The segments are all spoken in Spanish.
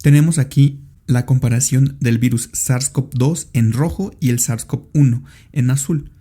Tenemos aquí la comparación del virus SARS-CoV-2 en rojo y el SARS-CoV-1 en azul.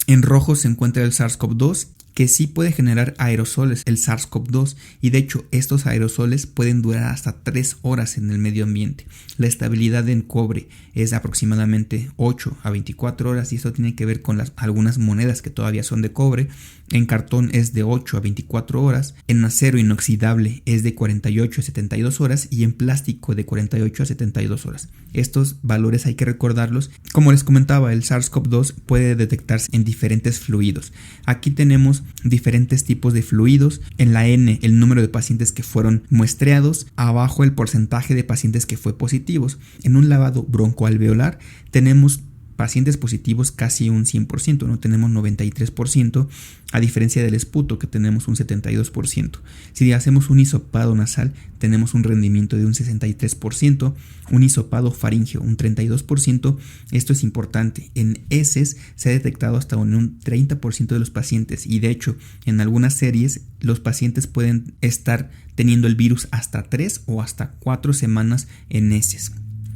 En rojo se encuentra el SARS-CoV-2, que sí puede generar aerosoles, el SARS-CoV-2, y de hecho estos aerosoles pueden durar hasta 3 horas en el medio ambiente. La estabilidad en cobre es aproximadamente 8 a 24 horas y esto tiene que ver con algunas monedas que todavía son de cobre. En cartón es de 8 a 24 horas, en acero inoxidable es de 48 a 72 horas y en plástico de 48 a 72 horas. Estos valores hay que recordarlos. Como les comentaba, el SARS-CoV-2 puede detectarse en diferentes fluidos. Aquí tenemos diferentes tipos de fluidos. En la N, el número de pacientes que fueron muestreados, abajo el porcentaje de pacientes que fue positivos. En un lavado broncoalveolar tenemos pacientes positivos casi un 100%, no tenemos 93%, a diferencia del esputo que tenemos un 72%. Si hacemos un hisopado nasal tenemos un rendimiento de un 63%, un hisopado faríngeo un 32%. Esto es importante. En heces se ha detectado hasta un 30% de los pacientes y de hecho en algunas series los pacientes pueden estar teniendo el virus hasta 3 o hasta 4 semanas en heces.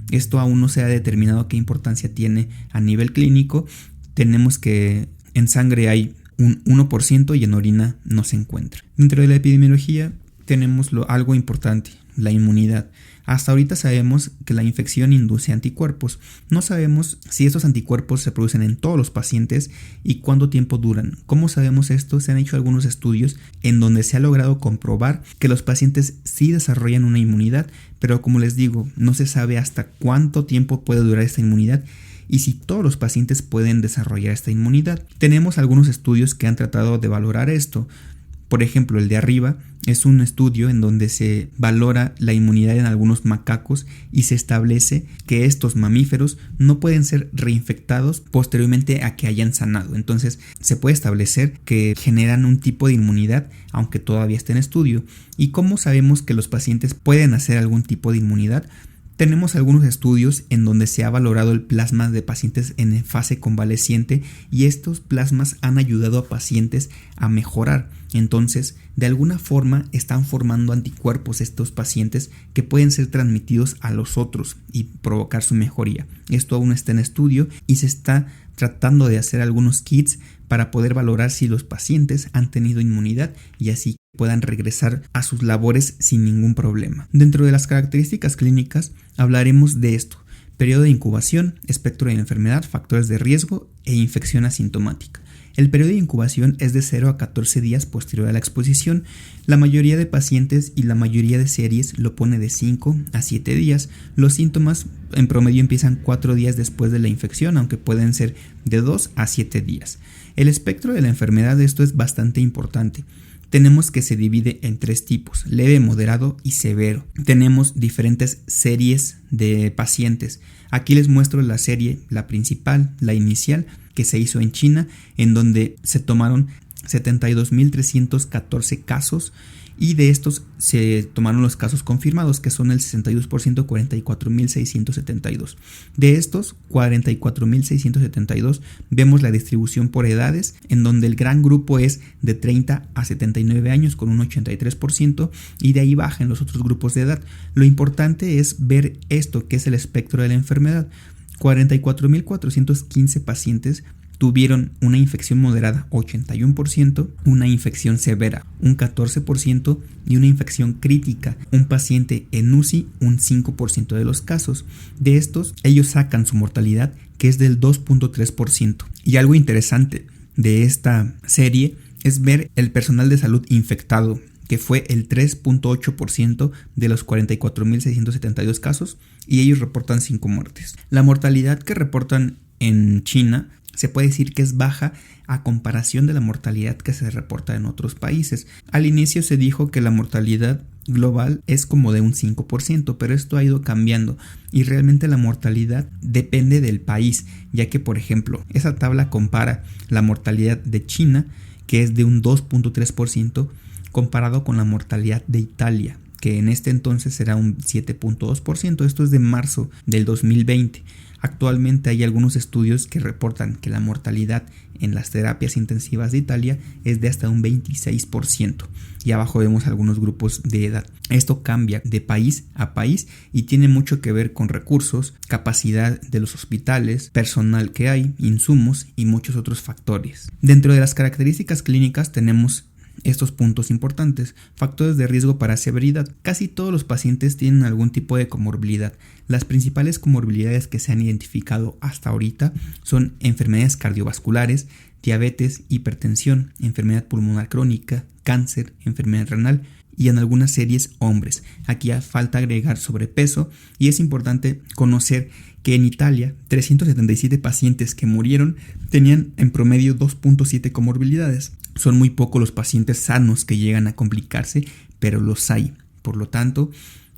Esto aún no se ha determinado qué importancia tiene a nivel clínico. Tenemos que en sangre hay un 1% y en orina no se encuentra. Dentro de la epidemiología tenemos algo importante, la inmunidad. Hasta ahorita sabemos que la infección induce anticuerpos. No sabemos si estos anticuerpos se producen en todos los pacientes y cuánto tiempo duran. ¿Cómo sabemos esto? Se han hecho algunos estudios en donde se ha logrado comprobar que los pacientes sí desarrollan una inmunidad, pero como les digo, no se sabe hasta cuánto tiempo puede durar esta inmunidad y si todos los pacientes pueden desarrollar esta inmunidad. Tenemos algunos estudios que han tratado de valorar esto. Por ejemplo, el de arriba es un estudio en donde se valora la inmunidad en algunos macacos y se establece que estos mamíferos no pueden ser reinfectados posteriormente a que hayan sanado. Entonces se puede establecer que generan un tipo de inmunidad aunque todavía esté en estudio. ¿Y cómo sabemos que los pacientes pueden hacer algún tipo de inmunidad? Tenemos algunos estudios en donde se ha valorado el plasma de pacientes en fase convaleciente y estos plasmas han ayudado a pacientes a mejorar. Entonces, de alguna forma están formando anticuerpos estos pacientes que pueden ser transmitidos a los otros y provocar su mejoría. Esto aún está en estudio y se está tratando de hacer algunos kits para poder valorar si los pacientes han tenido inmunidad y así puedan regresar a sus labores sin ningún problema. Dentro de las características clínicas hablaremos de esto: periodo de incubación, espectro de la enfermedad, factores de riesgo e infección asintomática. El periodo de incubación es de 0 a 14 días posterior a la exposición. La mayoría de pacientes y la mayoría de series lo pone de 5 a 7 días. Los síntomas en promedio empiezan 4 días después de la infección, aunque pueden ser de 2 a 7 días. El espectro de la enfermedad, esto es bastante importante. Tenemos que se divide en 3 tipos: leve, moderado y severo. Tenemos diferentes series de pacientes. Aquí les muestro la serie, la principal, la inicial, que se hizo en China, en donde se tomaron 72.314 casos y de estos se tomaron los casos confirmados, que son el 62%, 44.672. De estos 44.672 vemos la distribución por edades, en donde el gran grupo es de 30 a 79 años con un 83% y de ahí bajan los otros grupos de edad. Lo importante es ver esto, que es el espectro de la enfermedad. 44.415 pacientes tuvieron una infección moderada, 81%, una infección severa, un 14% y una infección crítica, un paciente en UCI, un 5% de los casos. De estos, ellos sacan su mortalidad, que es del 2.3%. Y algo interesante de esta serie es ver el personal de salud infectado, que fue el 3.8% de los 44.672 casos, y ellos reportan 5 muertes. La mortalidad que reportan en China se puede decir que es baja a comparación de la mortalidad que se reporta en otros países. Al inicio se dijo que la mortalidad global es como de un 5%, pero esto ha ido cambiando y realmente la mortalidad depende del país, ya que por ejemplo esa tabla compara la mortalidad de China, que es de un 2.3%, comparado con la mortalidad de Italia, que en este entonces era un 7.2%. Esto es de marzo del 2020. Actualmente hay algunos estudios que reportan que la mortalidad en las terapias intensivas de Italia es de hasta un 26%. Y abajo vemos algunos grupos de edad. Esto cambia de país a país y tiene mucho que ver con recursos, capacidad de los hospitales, personal que hay, insumos y muchos otros factores. Dentro de las características clínicas tenemos estos puntos importantes. Factores de riesgo para severidad. Casi todos los pacientes tienen algún tipo de comorbilidad. Las principales comorbilidades que se han identificado hasta ahorita son enfermedades cardiovasculares, diabetes, hipertensión, enfermedad pulmonar crónica, cáncer, enfermedad renal y en algunas series hombres. Aquí falta agregar sobrepeso y es importante conocer que en Italia 377 pacientes que murieron tenían en promedio 2.7 comorbilidades. Son muy pocos los pacientes sanos que llegan a complicarse, pero los hay. Por lo tanto,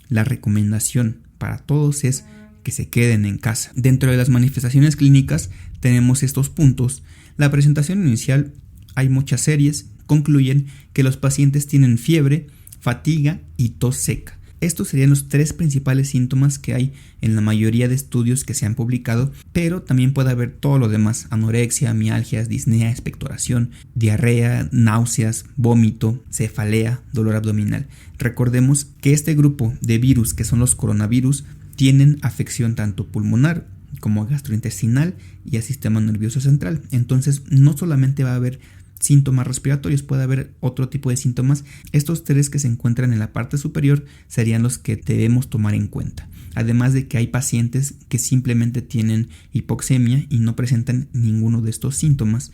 la recomendación para todos es que se queden en casa. Dentro de las manifestaciones clínicas tenemos estos puntos. La presentación inicial, hay muchas series, concluyen que los pacientes tienen fiebre, fatiga y tos seca. Estos serían los tres principales síntomas que hay en la mayoría de estudios que se han publicado, pero también puede haber todo lo demás: anorexia, mialgias, disnea, expectoración, diarrea, náuseas, vómito, cefalea, dolor abdominal. Recordemos que este grupo de virus, que son los coronavirus, tienen afección tanto pulmonar como gastrointestinal y al sistema nervioso central. Entonces no solamente va a haber síntomas respiratorios, puede haber otro tipo de síntomas. Estos tres que se encuentran en la parte superior serían los que debemos tomar en cuenta. Además de que hay pacientes que simplemente tienen hipoxemia y no presentan ninguno de estos síntomas.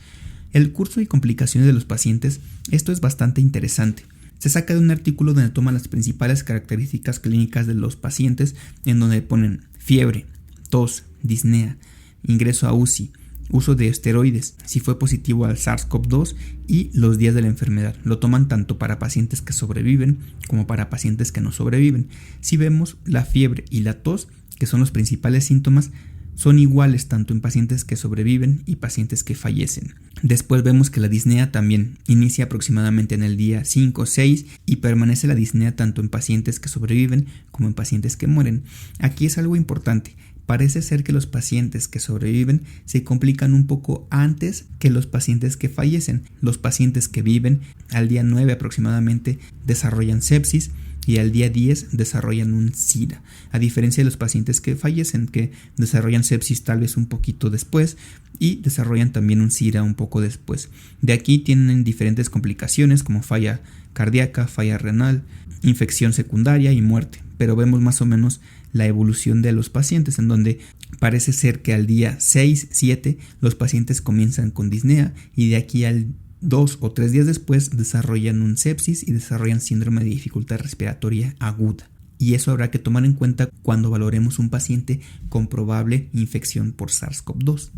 El curso y complicaciones de los pacientes, esto es bastante interesante. Se saca de un artículo donde toman las principales características clínicas de los pacientes, en donde ponen fiebre, tos, disnea, ingreso a UCI, uso de esteroides, si fue positivo al SARS-CoV-2 y los días de la enfermedad. Lo toman tanto para pacientes que sobreviven como para pacientes que no sobreviven. Si vemos la fiebre y la tos, que son los principales síntomas, son iguales tanto en pacientes que sobreviven y pacientes que fallecen. Después vemos que la disnea también inicia aproximadamente en el día 5 o 6 y permanece la disnea tanto en pacientes que sobreviven como en pacientes que mueren. Aquí es algo importante. Parece ser que los pacientes que sobreviven se complican un poco antes que los pacientes que fallecen. Los pacientes que viven al día 9 aproximadamente desarrollan sepsis y al día 10 desarrollan un SIDA, a diferencia de los pacientes que fallecen, que desarrollan sepsis tal vez un poquito después y desarrollan también un SIDA un poco después. De aquí tienen diferentes complicaciones como falla cardíaca, falla renal, infección secundaria y muerte, pero vemos más o menos la evolución de los pacientes, en donde parece ser que al día 6-7 los pacientes comienzan con disnea y de aquí al 2 o 3 días después desarrollan un sepsis y desarrollan síndrome de dificultad respiratoria aguda. Y eso habrá que tomar en cuenta cuando valoremos un paciente con probable infección por SARS-CoV-2.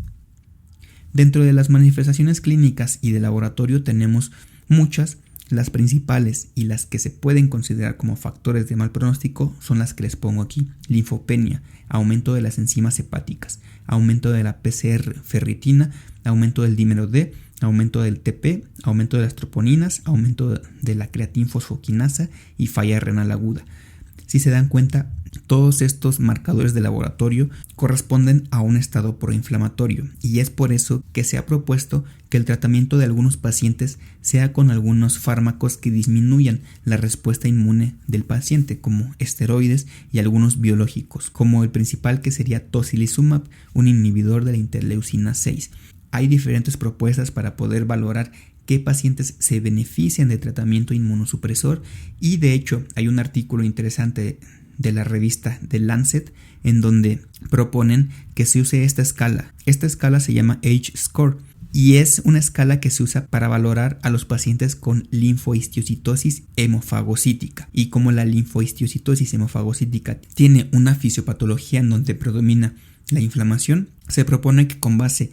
Dentro de las manifestaciones clínicas y de laboratorio tenemos muchas. Las principales y las que se pueden considerar como factores de mal pronóstico son las que les pongo aquí: linfopenia, aumento de las enzimas hepáticas, aumento de la PCR ferritina, aumento del dímero D, aumento del TP, aumento de las troponinas, aumento de la creatinfosfoquinasa y falla renal aguda. Si se dan cuenta, todos estos marcadores de laboratorio corresponden a un estado proinflamatorio y es por eso que se ha propuesto que el tratamiento de algunos pacientes sea con algunos fármacos que disminuyan la respuesta inmune del paciente, como esteroides y algunos biológicos, como el principal, que sería tocilizumab, un inhibidor de la interleucina 6. Hay diferentes propuestas para poder valorar qué pacientes se benefician de tratamiento inmunosupresor y de hecho hay un artículo interesante de la revista The Lancet en donde proponen que se use esta escala. Esta escala se llama H-Score y es una escala que se usa para valorar a los pacientes con linfohistiocytosis hemofagocítica. Y como la linfohistiocytosis hemofagocítica tiene una fisiopatología en donde predomina la inflamación, se propone que con base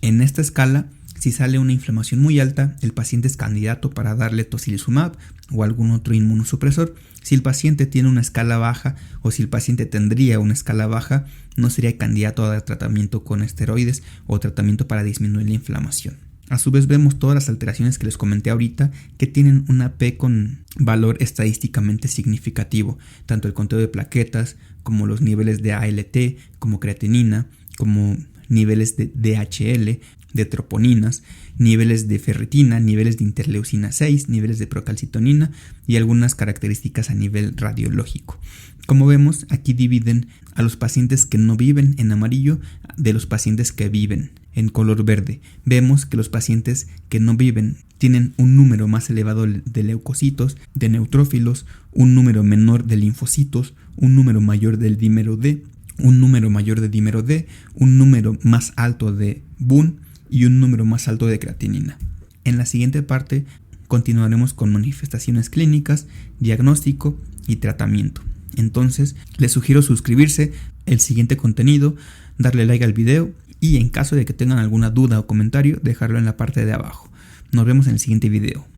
en esta escala, si sale una inflamación muy alta, el paciente es candidato para darle tocilizumab o algún otro inmunosupresor. Si el paciente tiene una escala baja o si el paciente tendría una escala baja, no sería candidato a dar tratamiento con esteroides o tratamiento para disminuir la inflamación. A su vez vemos todas las alteraciones que les comenté ahorita que tienen una P con valor estadísticamente significativo, tanto el conteo de plaquetas como los niveles de ALT, como creatinina, como niveles de DHL, de troponinas, niveles de ferritina, niveles de interleucina 6, niveles de procalcitonina y algunas características a nivel radiológico. Como vemos, aquí dividen a los pacientes que no viven en amarillo de los pacientes que viven en color verde. Vemos que los pacientes que no viven tienen un número más elevado de leucocitos, de neutrófilos, un número menor de linfocitos, un número mayor del dímero D, un número mayor de dímero D, un número más alto de BUN y un número más alto de creatinina. En la siguiente parte continuaremos con manifestaciones clínicas, diagnóstico y tratamiento. Entonces, les sugiero suscribirse al siguiente contenido, darle like al video y en caso de que tengan alguna duda o comentario, dejarlo en la parte de abajo. Nos vemos en el siguiente video.